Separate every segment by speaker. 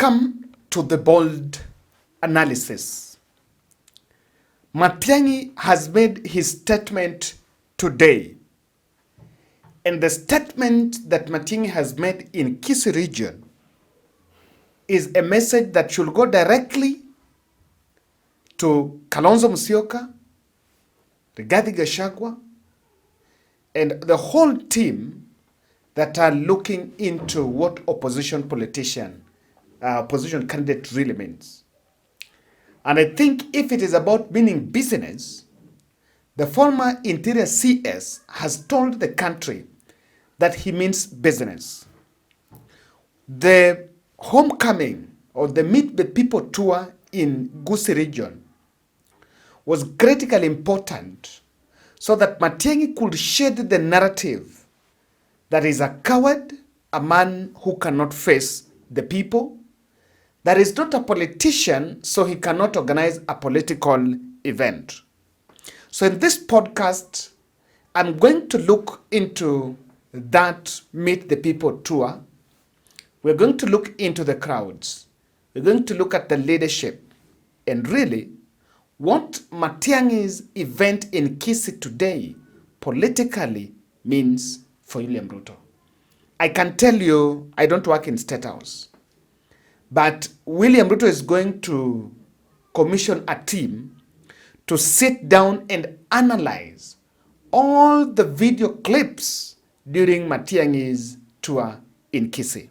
Speaker 1: come to the bold analysis. Matiang'i has made his statement today. And the statement that Matiang'i has made in Kisii region is a message that should go directly to Kalonzo Musyoka, Rigathi Gachagua, and the whole team that are looking into what opposition candidate really means. And I think if it is about meaning business, the former Interior CS has told the country that he means business. The homecoming or the Meet the People tour in Gusii region was critically important so that Matiang'i could shed the narrative that is a coward, a man who cannot face the people, that is not a politician, so he cannot organize a political event. So in this podcast, I'm going to look into that Meet the People tour. We're going to look into the crowds. We're going to look at the leadership and really what Matiang'i's event in Kisii today politically means for William Ruto. I can tell you, I don't work in Statehouse, but William Ruto is going to commission a team to sit down and analyze all the video clips during Matiang'i's tour in Kisii.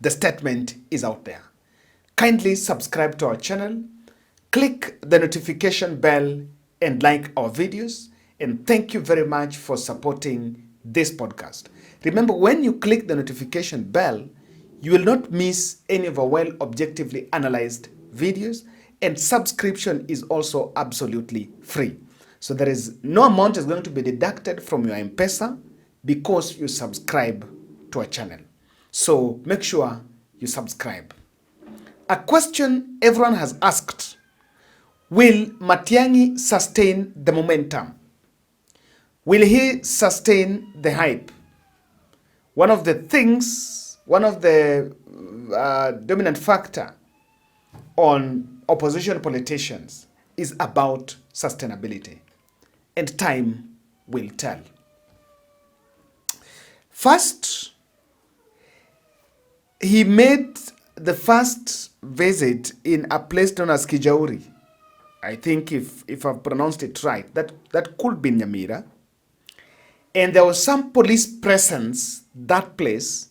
Speaker 1: The statement is out there. Kindly subscribe to our channel, click the notification bell, and like our videos. And thank you very much for supporting this podcast. Remember, when you click the notification bell, you will not miss any of our well objectively analyzed videos. And subscription is also absolutely free. So there is no amount is going to be deducted from your M-Pesa because you subscribe to our channel. So make sure you subscribe. A question everyone has asked: will Matiang'i sustain the momentum? Will he sustain the hype? One of the dominant factor on opposition politicians is about sustainability, and time will tell. First, he made the first visit in a place known as Kijauri. I think if I've pronounced it right, that could be Nyamira. And there was some police presence that place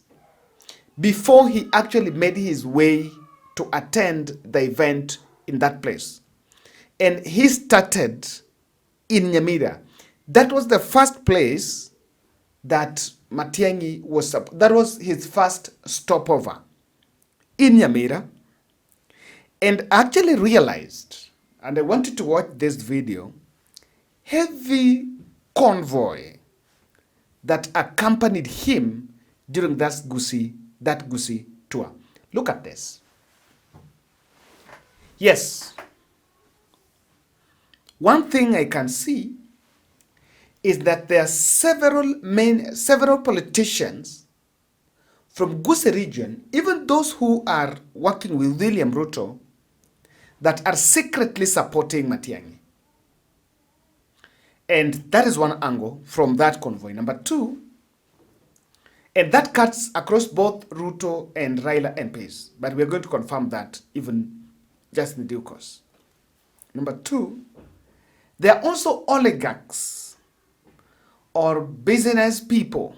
Speaker 1: before he actually made his way to attend the event in that place. And he started in Nyamira. That was the first place that Matiang'i that was his first stopover in Nyamira. And actually realized, and I wanted to watch this video, heavy convoy that accompanied him during that Gusii tour. Look at this. Yes. One thing I can see is that there are several politicians from Gusii region, even those who are working with William Ruto, that are secretly supporting Matiang'i. And that is one angle from that convoy. Number two, and that cuts across both Ruto and Raila MPs, but we're going to confirm that even just in due course. Number two, there are also oligarchs or business people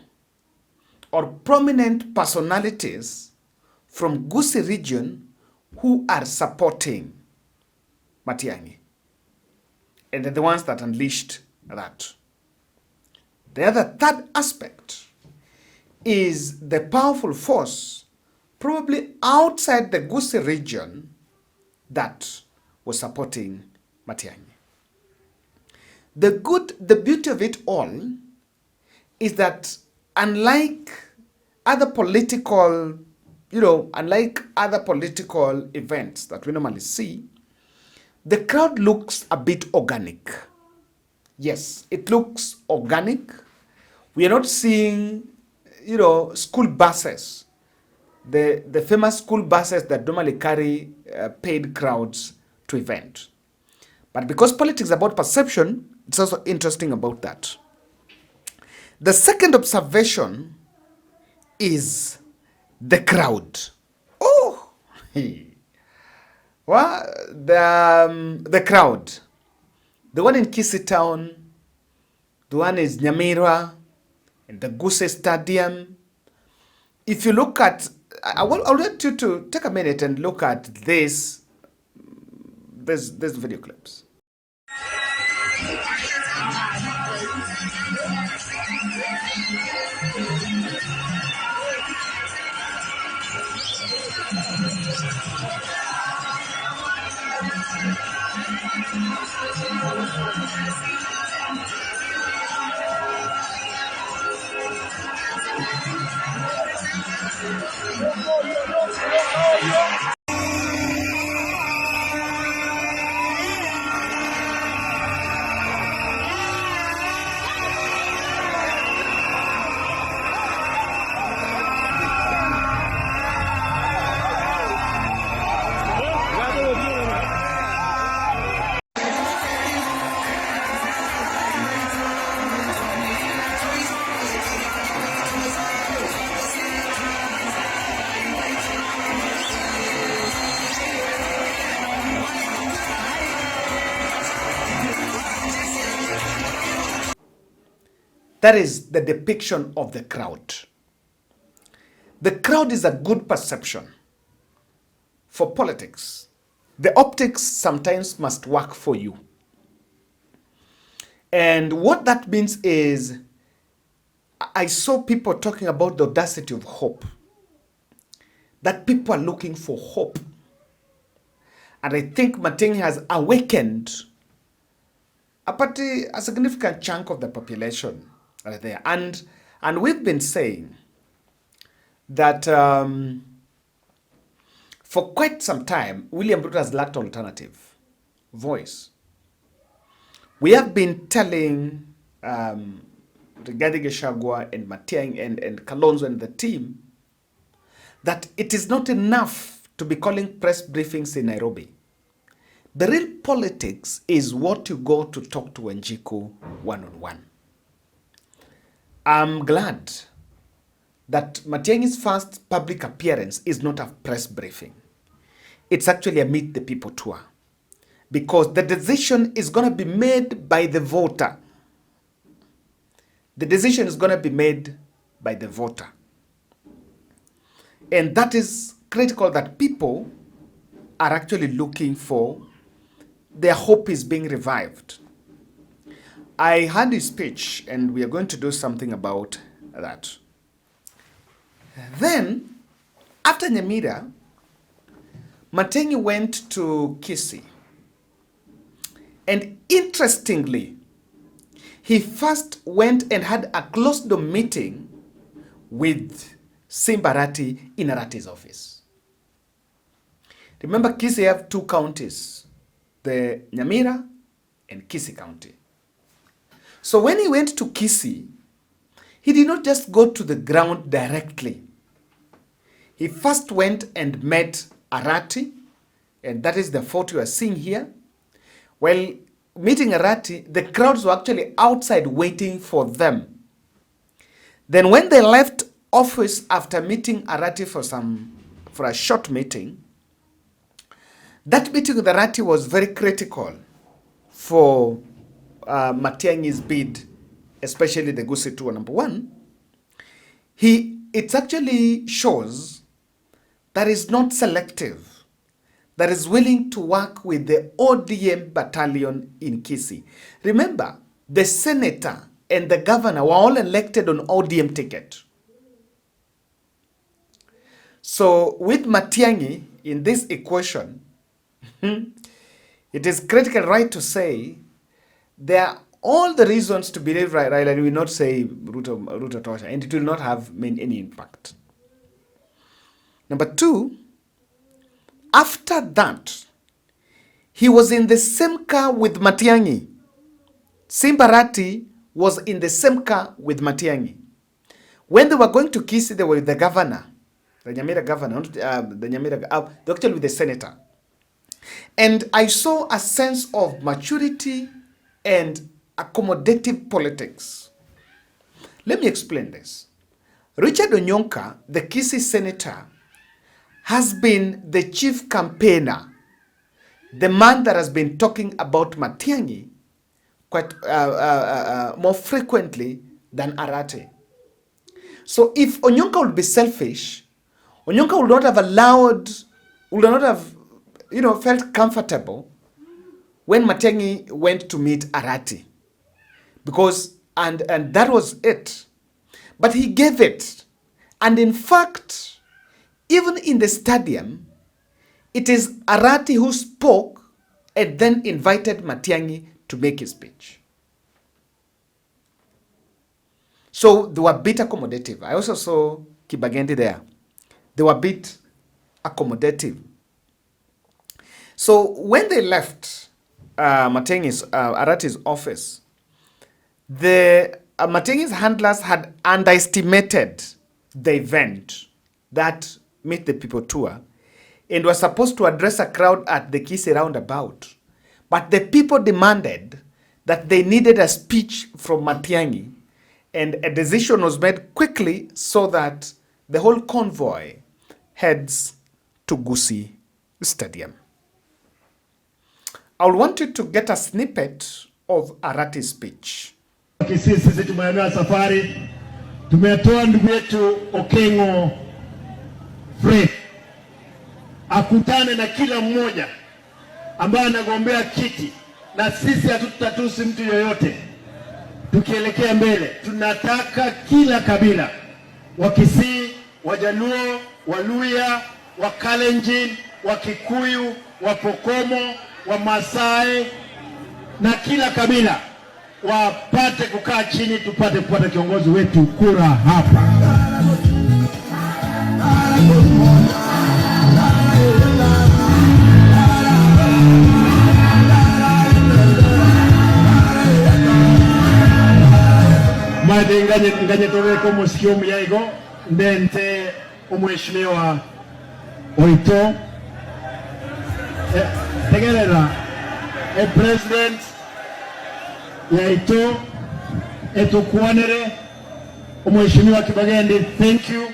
Speaker 1: or prominent personalities from Gusii region who are supporting Matiang'i. And they're the ones that unleashed that. The other third aspect is the powerful force probably outside the Gusii region that was supporting Matiang'i. The beauty of it all is that unlike other political events that we normally see, the crowd looks a bit organic. Yes, it looks organic. We are not seeing, school buses the famous school buses that normally carry paid crowds to event. But because politics is about perception, it's also interesting about that. The second observation is the crowd. Oh, well, the crowd. The one in Kisii town, the one is Nyamira, and the Gusii Stadium. If you look at, I'll want you to take a minute and look at this video clips. That is the depiction of the crowd. The crowd is a good perception for politics. The optics sometimes must work for you. And what that means is, I saw people talking about the audacity of hope. That people are looking for hope. And I think Matiang'i has awakened a significant chunk of the population right there. And we've been saying that for quite some time, William Ruto has lacked alternative voice. We have been telling Rigathi Gachagua and Matiang'i and Kalonzo and the team that it is not enough to be calling press briefings in Nairobi. The real politics is what you go to talk to Wanjiku one-on-one. I'm glad that Matiang'i's first public appearance is not a press briefing. It's actually a meet the people tour. Because the decision is going to be made by the voter. The decision is going to be made by the voter. And that is critical, that people are actually looking for, their hope is being revived. I heard his speech, and we are going to do something about that. Then, after Nyamira, Matiang'i went to Kisii. And interestingly, he first went and had a closed-door meeting with Arati in Arati's office. Remember, Kisii have two counties, the Nyamira and Kisii County. So when he went to Kisii, he did not just go to the ground directly. He first went and met Arati, and that is the photo you are seeing here. Well, meeting Arati, the crowds were actually outside waiting for them. Then when they left office after meeting Arati for a short meeting, that meeting with Arati was very critical for Matiang'i's bid, especially the Gusii tour number 1. It actually shows that is not selective, that is willing to work with the ODM battalion in Kisii. Remember, the senator and the governor were all elected on ODM ticket. So with Matiang'i in this equation, it is critical, right, to say there are all the reasons to believe Raila will not say Ruto torture, and it will not have any impact. Number 2, after that, he was in the same car with Matiang'i. Arati was in the same car with Matiang'i. When they were going to Kisii, they were with the governor. the Nyamira governor, actually with the senator. And I saw a sense of maturity and accommodative politics. Let me explain this. Richard Onyonka, the Kisii senator, has been the chief campaigner, the man that has been talking about Matiang'i quite more frequently than Arati. So if Onyonka would be selfish, Onyonka would not have felt comfortable when Matiang'i went to meet Arati. Because, and that was it. But he gave it. And in fact, even in the stadium, it is Arati who spoke and then invited Matiang'i to make his speech. So they were a bit accommodative. I also saw Kibagendi there. They were a bit accommodative. So when they left Arati's office, the Matiang'i's handlers had underestimated the event that Meet the People tour and was supposed to address a crowd at the Kisii roundabout. But the people demanded that they needed a speech from Matiang'i, and a decision was made quickly so that the whole convoy heads to Gusii Stadium. I want you to get a snippet of Arati's speech.
Speaker 2: Kisii sisi tumeanza safari, tumetoa ndugu yetu Okengo Fred akutane na kila mmoja ambaye anagombea kiti, na sisi hatutatusi mtu yoyote. Tukielekea mbele, tunataka kila kabila, Wakisii, Wajaluo, Waluya, Wakalenjin, Wakikuyu, Wapokomo, Wamasai na kila kabila wapate kukaa chini, tupate kupata kiongozi wetu kura hapa. Madi nganye toreko musikio muyaigo ndente umheshimiwa Oito tegerera president yaito etukwanere umheshimiwa Kibagendi. Thank you,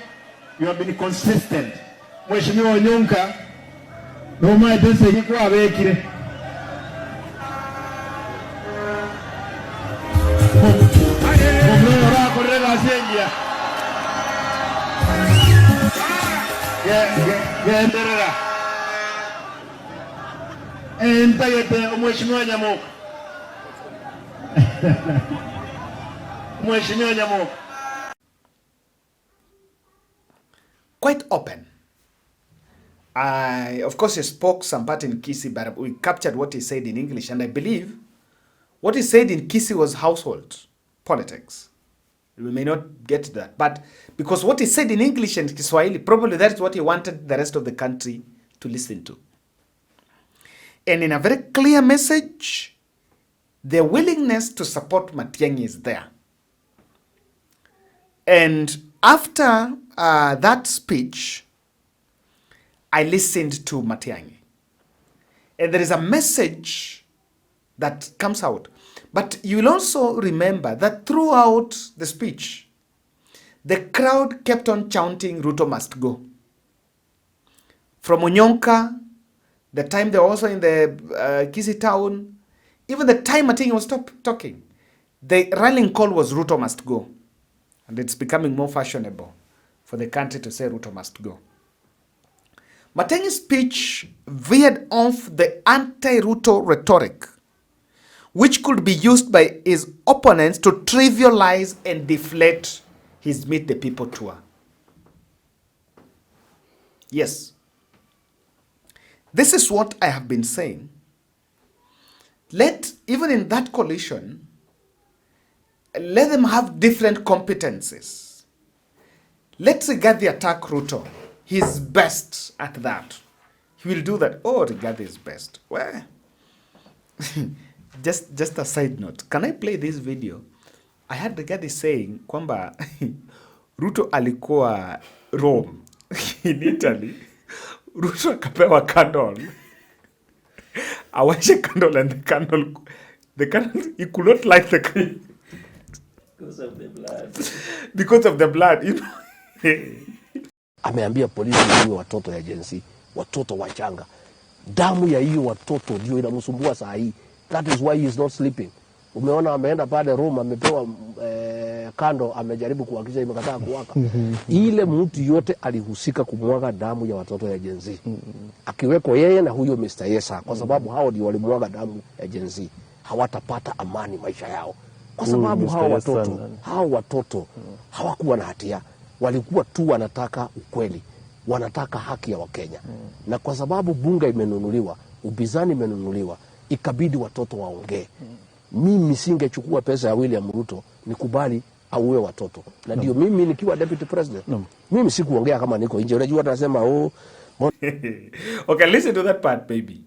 Speaker 2: you have been consistent. Mheshimiwa Onyonka Roma itese yiko abekire genderera entayete umheshimiwa Nyamoka Mheshimiwa Nyamoka
Speaker 1: quite open. Of course, he spoke some part in Kisii, but we captured what he said in English, and I believe what he said in Kisii was household politics. We may not get to that, but because what he said in English and Kiswahili, probably that's what he wanted the rest of the country to listen to. And in a very clear message, the willingness to support Matiang'i is there. And after that speech, I listened to Matiang'i. And there is a message that comes out. But you will also remember that throughout the speech, the crowd kept on chanting, Ruto must go. From Onyonka, the time they were also in the Kisii town, even the time Matiang'i was talking, the rallying call was Ruto must go. And it's becoming more fashionable for the country to say Ruto must go. Matiang'i's speech veered off the anti-Ruto rhetoric, which could be used by his opponents to trivialize and deflate his Meet the People tour. Yes. This is what I have been saying. Even in that coalition, let them have different competencies. Let Rigathi attack Ruto. He's best at that. He will do that. Oh, Rigathi is best. Well, just a side note. Can I play this video? I had Rigathi saying kwamba Ruto alikuwa Rome. in Italy, Ruto akapewa candle. Awashe candle and the candle, he could not light the candle. Because of the blood. Because of the blood, you know.
Speaker 3: Ameambia polisi ni watoto ya jensi, watoto wachanga. Damu ya hiyo watoto ndio inamsumbua saa hii. That is why he is not sleeping. Umeona ameenda pale Roma, amepewa kando, amejaribu kuhakisha imekataa kuwaka. Ile mtu yote alihusika kumwaga damu ya watoto ya jensi. Akiweko yeye na huyo Mr. Yesa, kwa sababu hao ndio walimwaga damu ya jensi. Hawatapata amani maisha yao. Kwa sababu hao watoto hawakuwa na hatia. Walikuwa tu wanataka ukweli, wanataka haki ya Wakenya. Na kwa sababu bunge imenunuliwa, ubizani imenunuliwa, ikabidi watoto waongee. Mimi singechukua pesa ya William Ruto nikubali auwe watoto. Na ndio mimi nikiwa deputy president. Mimi sikuongea kama niko nje. Unajua atasema
Speaker 1: Okay, listen to that part, baby.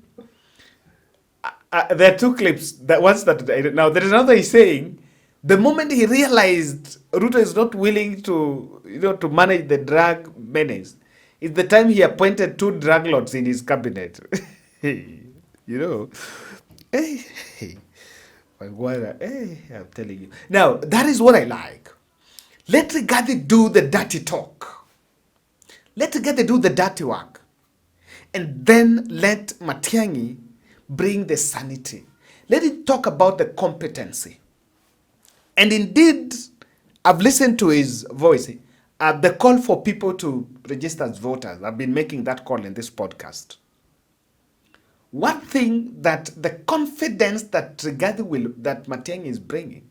Speaker 1: There are two clips. Now there is another he's saying. The moment he realized Ruto is not willing to, to manage the drug menace, is the time he appointed 2 drug lords in his cabinet. I'm telling you. Now, that is what I like. Let Rigathi do the dirty talk. Let Rigathi do the dirty work. And then let Matiang'i bring the sanity. Let him talk about the competency. And indeed, I've listened to his voice. The call for people to register as voters. I've been making that call in this podcast. One thing that the confidence that that Matiang'i is bringing,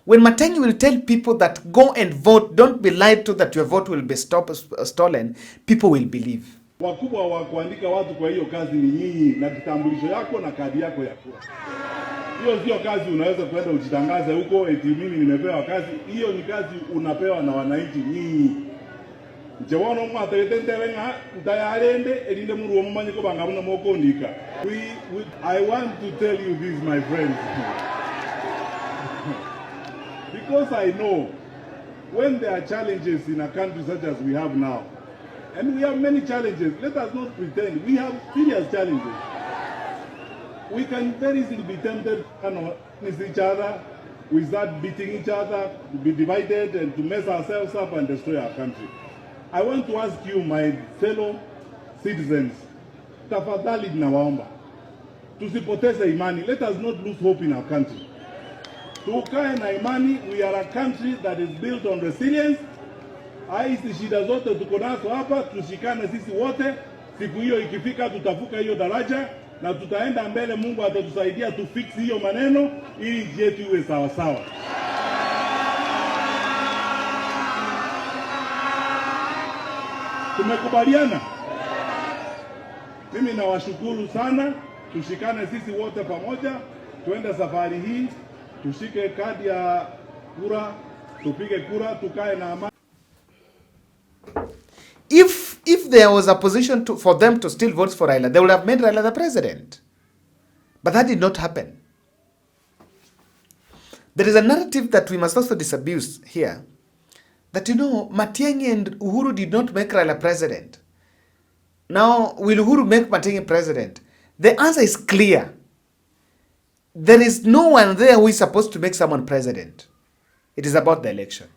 Speaker 1: when Matiang'i will tell people that go and vote, don't be lied to that your vote will be stolen, people will believe.
Speaker 4: Wakubwa wa kuandika watu kwa hiyo kazi ni nyinyi na kitambulisho yako na kadi yako ya kura. Hiyo sio kazi unaweza kwenda ujitangaze huko eti mimi nimepewa kazi. Hiyo ni kazi unapewa na wananchi nyinyi. Jewono mwategetende wenga utayarende elinde muruo mumanyi ko bangabuna mokondika. I want to tell you this, my friends. Because I know when there are challenges in a country such as we have now, and we have many challenges, let us not pretend we have serious challenges. We can very easily be tempted to miss each other, we start beating each other, to be divided and to mess ourselves up and destroy our country. I want to ask you, my fellow citizens, tafadhali nawaomba, tusipoteze imani. Let us not lose hope in our country. Tukae na imani. We are a country that is built on resilience. Hizi shida zote tuko nazo hapa, tushikane sisi wote. Siku hiyo ikifika tutavuka hiyo daraja na tutaenda mbele. Mungu atatusaidia tufix hiyo maneno ili nchi yetu iwe sawa sawa. Tumekubaliana? Mimi nawashukuru sana. Tushikane sisi wote pamoja, tuende safari hii, tushike kadi ya kura, tupige kura, tukae na amani.
Speaker 1: If there was a position for them to still vote for Raila, they would have made Raila the president. But that did not happen. There is a narrative that we must also disabuse here. That, Matiang'i and Uhuru did not make Raila president. Now, will Uhuru make Matiang'i president? The answer is clear. There is no one there who is supposed to make someone president. It is about the election.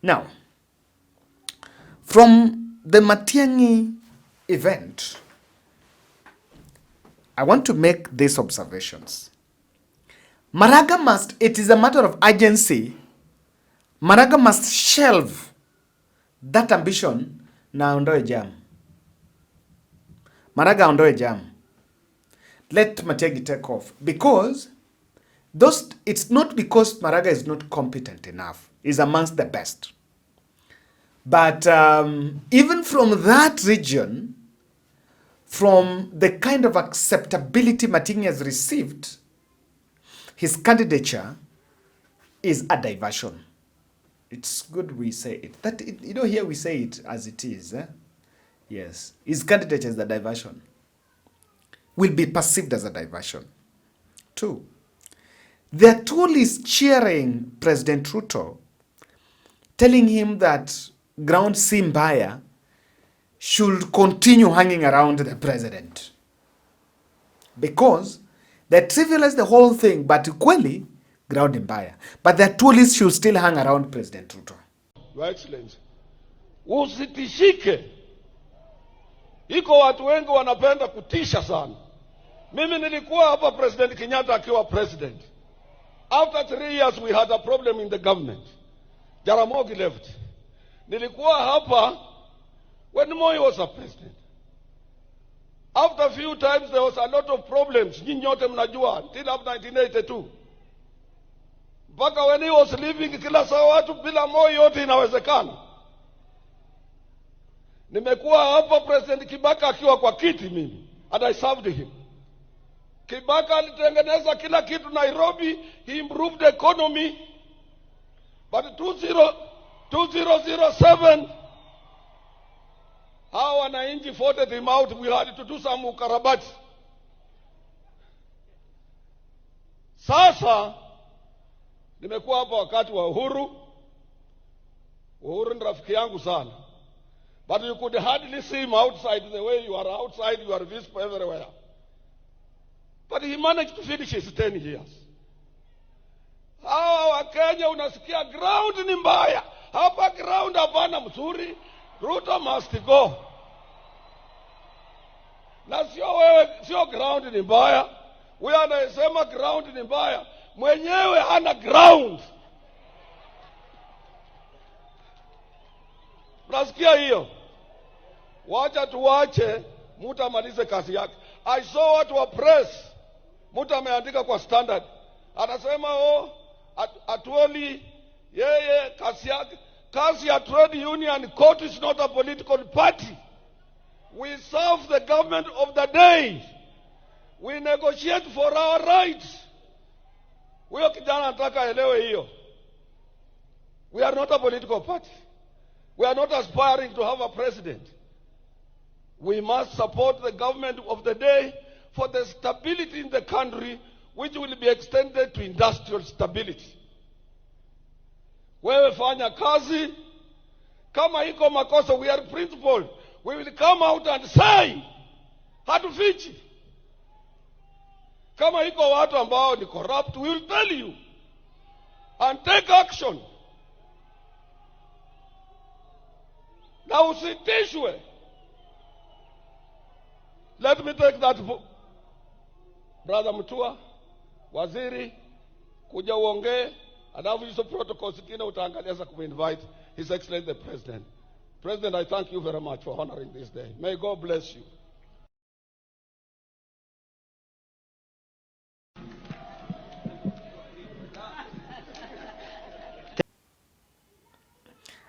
Speaker 1: Now, from the Matiang'i event, I want to make these observations. It is a matter of urgency. Maraga must shelve that ambition na ondoe jam. Maraga ondoe jam. Let Matiang'i take off. Because it's not because Maraga is not competent enough. He's amongst the best. But even from that region, from the kind of acceptability Matiang'i has received, his candidature is a diversion. It's good we say it. Here we say it as it is. Yes. His candidature is a diversion. Will be perceived as a diversion. 2, their tool is cheering President Ruto, telling him that ground si mbaya should continue hanging around the president, because they trivialize the whole thing, but kweli ground mbaya, but the tourists should still hang around President Ruto.
Speaker 5: Your Excellency, usitishike. Iko watu wengi wanapenda kutisha sana. Mimi nilikuwa hapa President Kenyatta akiwa president. After 3 years we had a problem in the government. Jaramogi left. Nilikuwa hapa when Moi was a president. After a few times there was a lot of problems. Nyinyi nyote mnajua until up 1982. Mpaka when he was leaving, kila saa watu bila Moi yote inawezekana. Nimekuwa hapa President Kibaka akiwa kwa kiti mimi, and I served him. Kibaka alitengeneza kila kitu Nairobi, he improved the economy. But 2007, hawa wananchi voted him out. We had to do some ukarabati. Sasa nimekuwa hapa wakati wa Uhuru. Uhuru ni rafiki yangu sana. But you could hardly see him outside the way you are outside, you are visible everywhere. But he managed to finish his 10 years. Hawa wa Kenya unasikia ground ni mbaya. Hapa ground hapana mzuri. Ruto must go. Na sio wewe, sio ground ni mbaya. Wewe anasema ground ni mbaya. Mwenyewe hana ground. Unasikia hiyo? Wacha tuwache mtu amalize kazi yake. I saw watu wa press, mtu ameandika kwa Standard, anasema atuoli yeye kazi ya trade union court is not a political party. We serve the government of the day. We negotiate for our rights. Huyo kijana anataka elewe hiyo. We are not a political party. We are not aspiring to have a president. We must support the government of the day for the stability in the country, which will be extended to industrial stability. Wewe fanya kazi, kama iko makosa, we are principled. We will come out and say, hatufichi. Kama iko watu ambao ni corrupt, we will tell you and take action. Na usitishwe. Let me take that Brother Mutua, waziri, kuja uongee, alafu hizo protocols zingine utaangalia za kuminvite His Excellency the President. President, I thank you very much for honoring this day. May God bless you.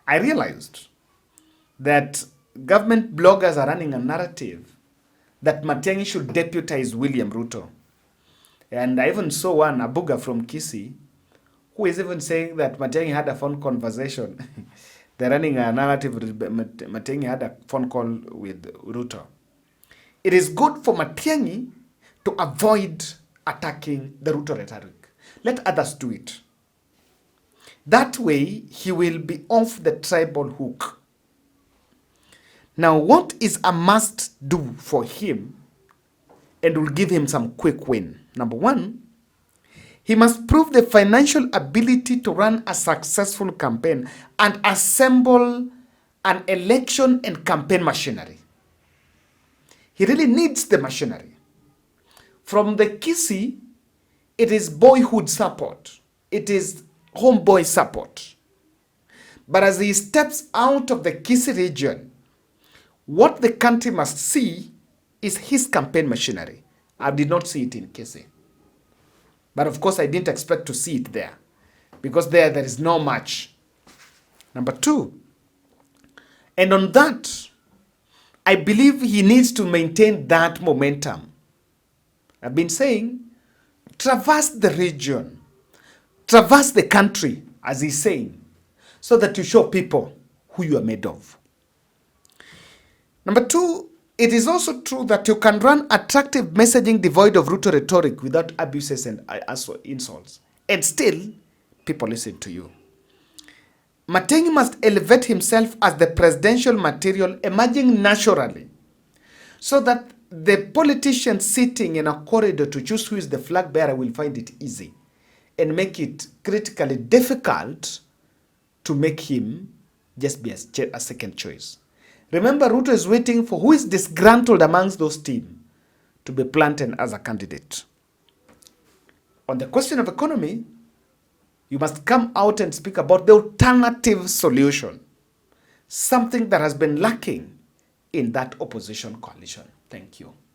Speaker 1: I realized that government bloggers are running a narrative that Matiang'i should deputize William Ruto. And I even saw one, Abuga from Kisii, who is even saying that Matiang'i had a phone conversation. They're running a narrative, Matiang'i had a phone call with Ruto. It is good for Matiang'i to avoid attacking the Ruto rhetoric. Let others do it. That way, he will be off the tribal hook. Now, what is a must do for him and will give him some quick win? Number one, he must prove the financial ability to run a successful campaign and assemble an election and campaign machinery. He really needs the machinery. From the Kisii, it is boyhood support. It is homeboy support. But as he steps out of the Kisii region, what the country must see is his campaign machinery. I did not see it in Kisii. But of course, I didn't expect to see it there, because there is no match. Number two, and on that, I believe he needs to maintain that momentum. I've been saying, traverse the region, traverse the country, as he's saying, so that you show people who you are made of. Number two, it is also true that you can run attractive messaging devoid of Ruto rhetoric without abuses and insults, and still people listen to you. Matiang'i must elevate himself as the presidential material emerging naturally, so that the politician sitting in a corridor to choose who is the flag bearer will find it easy and make it critically difficult to make him just be a second choice. Remember, Ruto is waiting for who is disgruntled amongst those team to be planted as a candidate. On the question of economy, you must come out and speak about the alternative solution, something that has been lacking in that opposition coalition. Thank you.